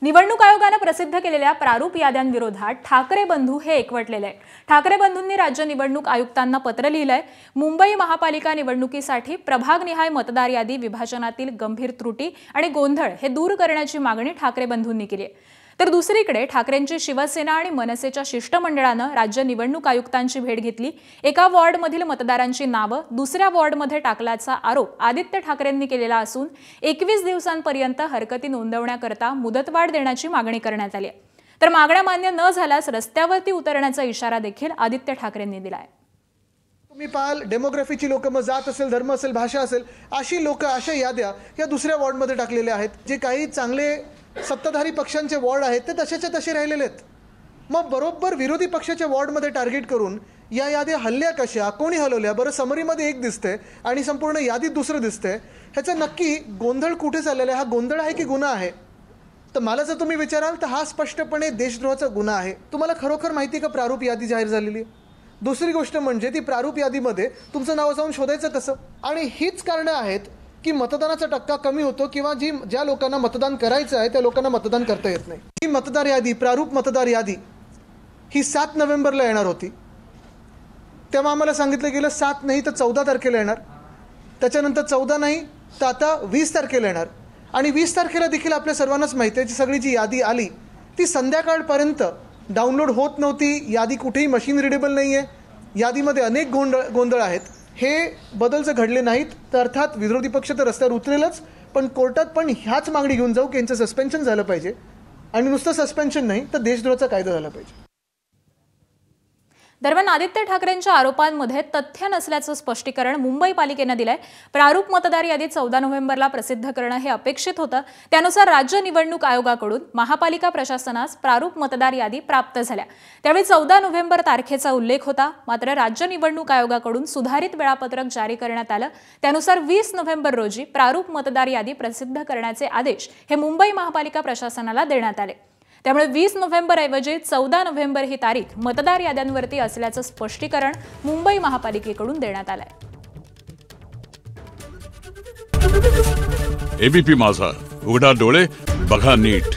निवडणूक आयोगाने प्रसिद्ध केलेल्या प्रारूप याद्यांविरोधात ठाकरे बंधू हे एकवटलेले आहेत। ठाकरे बंधूंनी राज्य निवडणूक आयुक्तांना पत्र लिहिलंय। मुंबई महापालिका निवडणुकीसाठी प्रभागनिहाय मतदार यादी विभाजनातील गंभीर त्रुटी आणि गोंधळ हे दूर करण्याची मागणी ठाकरे बंधूंनी केली आहे। तर दुसरीकडे ठाकरेंची शिवसेना आणि मनसेच्या शिष्टमंडळानं राज्य निवडणूक आयुक्तांची भेट घेतली। एका वॉर्डमधील मतदारांची नावं दुसऱ्या वॉर्डमध्ये टाकल्याचा आरोप आदित्य ठाकरेंनी केलेला असून 21 दिवसांपर्यंत हरकती नोंदवण्याकरता मुदतवाढ देण्याची मागणी करण्यात आली आहे। तर मागण्या मान्य न झाल्यास रस्त्यावरती उतरण्याचा इशारा देखील आदित्य ठाकरेंनी दिलाय। तुम्ही पाहाल डेमोग्राफीची लोक, मग जात असेल, धर्म असेल, भाषा असेल, अशी लोक, अशा याद्या या दुसऱ्या वॉर्डमध्ये टाकलेल्या आहेत। जे काही चांगले सत्ताधारी पक्षांचे वॉर्ड आहेत ते तसेच्या तसे राहिलेले आहेत। मग बरोबर विरोधी पक्षाच्या वॉर्डमध्ये टार्गेट करून या याद्या हल्ल्या कशा, कोणी हलवल्या? बरं, समरीमध्ये एक दिसते आणि संपूर्ण यादीत दुसरं दिसते। ह्याचा नक्की गोंधळ कुठे चाललेला आहे? हा गोंधळ आहे की गुन्हा आहे? तर मला जर तुम्ही विचाराल तर हा स्पष्टपणे देशद्रोहाचा गुन्हा आहे। तुम्हाला खरोखर माहिती का प्रारूप यादी जाहीर झालेली आहे? दुसरी गोष्ट म्हणजे ती प्रारूप यादीमध्ये तुमचं नाव जाऊन शोधायचं कसं? आणि हीच कारणं आहेत की मतदानाचा टक्का कमी होतो किंवा ज्या लोकांना मतदान करायचं आहे त्या लोकांना मतदान करता येत नाही। ही मतदार यादी, प्रारूप मतदार यादी ही 7 नोव्हेंबरला येणार होती। तेव्हा आम्हाला सांगितलं गेलं 7 नाही तर 14 तारखेला येणार। त्याच्यानंतर 14 नाही तर आता 20 तारखेला येणार। आणि 20 तारखेला देखील आपल्या सर्वांनाच माहिती आहे सगळी जी यादी आली ती संध्याकाळपर्यंत डाउनलोड होत नव्हती। यादी कुठेही मशीन रिडेबल नाही आहे। यादीमध्ये अनेक गोंधळ आहेत। हे बदल जर घडले नाहीत तर अर्थात विरोधी पक्ष तर रस्त्यावर उतरेलच, पण कोर्टात पण ह्याच मागणी घेऊन जाऊ की यांचं सस्पेन्शन झालं पाहिजे। आणि नुसतं सस्पेन्शन नाही तर देशद्रोहाचा कायदा झाला पाहिजे। दरम्यान आदित्य ठाकरेंच्या आरोपांमध्ये तथ्य नसल्याचं स्पष्टीकरण मुंबई पालिकेने दिलंय। प्रारूप मतदार यादी 14 नोव्हेंबरला प्रसिद्ध करणं हे अपेक्षित होतं। त्यानुसार राज्य निवडणूक आयोगाकडून महापालिका प्रशासनास प्रारूप मतदार यादी प्राप्त झाल्या। त्यावेळी 14 नोव्हेंबर तारखेचा उल्लेख होता। मात्र राज्य निवडणूक आयोगाकडून सुधारित वेळापत्रक जारी करण्यात आलं। त्यानुसार 20 नोव्हेंबर रोजी प्रारूप मतदार यादी प्रसिद्ध करण्याचे आदेश हे मुंबई महापालिका प्रशासनाला देण्यात आले। त्यामुळे 20 नोव्हेंबर ऐवजी 14 नोव्हेंबर ही तारीख मतदार याद्यांवरती असल्याचं स्पष्टीकरण मुंबई महापालिकेकडून देण्यात आलंय। एबीपी माझा, उघडा डोळे बघा नीट।